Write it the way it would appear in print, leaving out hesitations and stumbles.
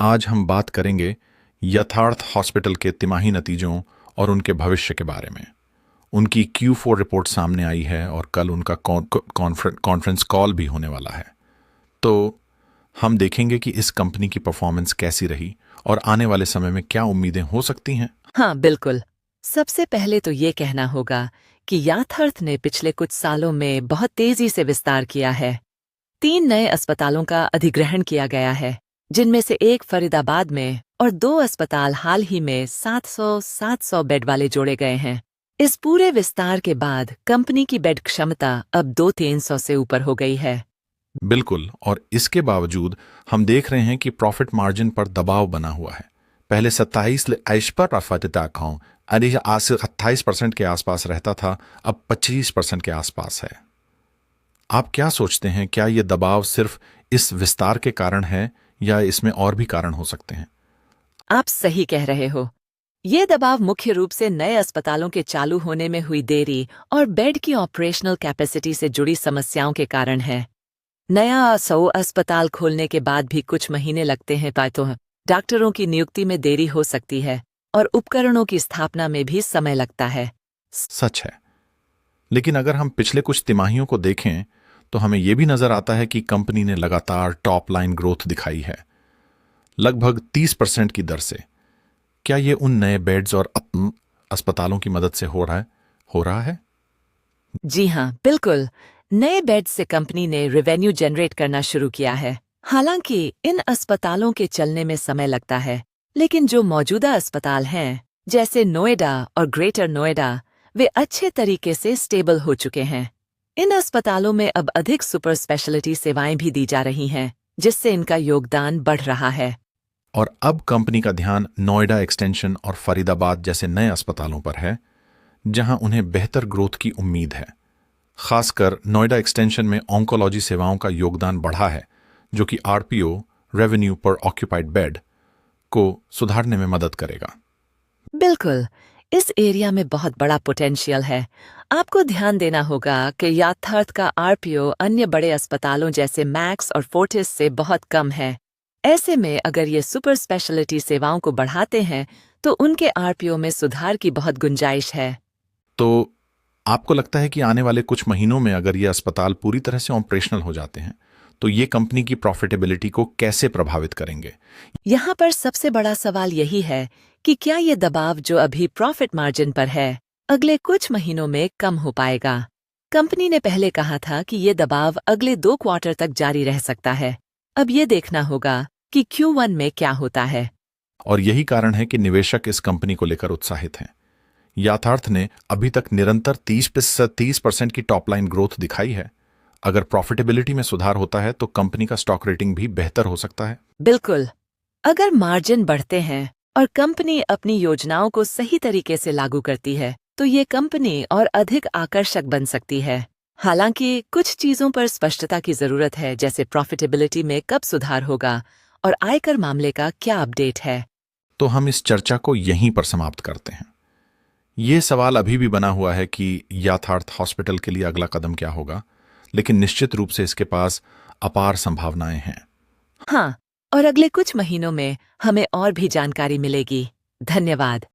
आज हम बात करेंगे यथार्थ हॉस्पिटल के तिमाही नतीजों और उनके भविष्य के बारे में। उनकी Q4 रिपोर्ट सामने आई है और कल उनका कॉन्फ्रेंस कॉल भी होने वाला है। तो हम देखेंगे कि इस कंपनी की परफॉर्मेंस कैसी रही और आने वाले समय में क्या उम्मीदें हो सकती हैं। हाँ, बिल्कुल। सबसे पहले तो ये कहना होगा कि यथार्थ ने पिछले कुछ सालों में बहुत तेजी से विस्तार किया है। 3 नए अस्पतालों का अधिग्रहण किया गया है, जिनमें से एक फरीदाबाद में और 2 अस्पताल हाल ही में 700 बेड वाले जोड़े गए हैं। इस पूरे विस्तार के बाद कंपनी की बेड क्षमता अब 200-300 से ऊपर हो गई है। बिल्कुल, और इसके बावजूद हम देख रहे हैं कि प्रॉफिट मार्जिन पर दबाव बना हुआ है। पहले 28% के आसपास रहता था, अब 25% के आसपास है। आप क्या सोचते हैं, क्या ये दबाव सिर्फ इस विस्तार के कारण है या इसमें और भी कारण हो सकते हैं? आप सही कह रहे हो। ये दबाव मुख्य रूप से नए अस्पतालों के चालू होने में हुई देरी और बेड की ऑपरेशनल कैपेसिटी से जुड़ी समस्याओं के कारण है। नया 100 अस्पताल खोलने के बाद भी कुछ महीने लगते हैं, तो डॉक्टरों की नियुक्ति में देरी हो सकती है और उपकरणों की स्थापना में भी समय लगता है। सच है, लेकिन अगर हम पिछले कुछ तिमाहियों को देखें तो हमें यह भी नजर आता है कि कंपनी ने लगातार टॉप लाइन ग्रोथ दिखाई है, लगभग 30% की दर से। क्या ये उन नए बेड्स और अस्पतालों की मदद से हो रहा है? जी हाँ, बिल्कुल। नए बेड से कंपनी ने रेवेन्यू जनरेट करना शुरू किया है। हालांकि इन अस्पतालों के चलने में समय लगता है, लेकिन जो मौजूदा अस्पताल हैं, जैसे नोएडा और ग्रेटर नोएडा, वे अच्छे तरीके से स्टेबल हो चुके हैं। इन अस्पतालों में अब अधिक सुपर स्पेशलिटी सेवाएं भी दी जा रही हैं, जिससे इनका योगदान बढ़ रहा है। और अब कंपनी का ध्यान नोएडा एक्सटेंशन और फरीदाबाद जैसे नए अस्पतालों पर है, जहां उन्हें बेहतर ग्रोथ की उम्मीद है। खासकर नोएडा एक्सटेंशन में ऑन्कोलॉजी सेवाओं का योगदान बढ़ा है, जो कि RPO रेवेन्यू पर ऑक्यूपाइड बेड को सुधारने में मदद करेगा। बिल्कुल, इस एरिया में बहुत बड़ा पोटेंशियल है। आपको ध्यान देना होगा कि यथार्थ का RPO अन्य बड़े अस्पतालों जैसे मैक्स और फोर्टिस से बहुत कम है। ऐसे में अगर ये सुपर स्पेशलिटी सेवाओं को बढ़ाते हैं, तो उनके RPO में सुधार की बहुत गुंजाइश है। तो आपको लगता है कि आने वाले कुछ महीनों में अगर ये अस्पताल पूरी तरह से ऑपरेशनल हो जाते हैं, तो ये कंपनी की प्रॉफिटेबिलिटी को कैसे प्रभावित करेंगे? यहाँ पर सबसे बड़ा सवाल यही है कि क्या ये दबाव जो अभी प्रॉफिट मार्जिन पर है, अगले कुछ महीनों में कम हो पाएगा। कंपनी ने पहले कहा था कि ये दबाव अगले 2 क्वार्टर तक जारी रह सकता है। अब ये देखना होगा कि Q1 में क्या होता है। और यही कारण है कि निवेशक इस कंपनी को लेकर उत्साहित हैं। यथार्थ ने अभी तक निरंतर 30% की टॉप लाइन ग्रोथ दिखाई है। अगर प्रॉफिटेबिलिटी में सुधार होता है तो कंपनी का स्टॉक रेटिंग भी बेहतर हो सकता है। बिल्कुल, अगर मार्जिन बढ़ते हैं और कंपनी अपनी योजनाओं को सही तरीके से लागू करती है, तो ये कंपनी और अधिक आकर्षक बन सकती है। हालांकि कुछ चीजों पर स्पष्टता की जरूरत है, जैसे प्रॉफिटेबिलिटी में कब सुधार होगा और आयकर मामले का क्या अपडेट है। तो हम इस चर्चा को यहीं पर समाप्त करते हैं। ये सवाल अभी भी बना हुआ है कि यथार्थ हॉस्पिटल के लिए अगला कदम क्या होगा, लेकिन निश्चित रूप से इसके पास अपार संभावनाएं हैं। हाँ, और अगले कुछ महीनों में हमें और भी जानकारी मिलेगी। धन्यवाद।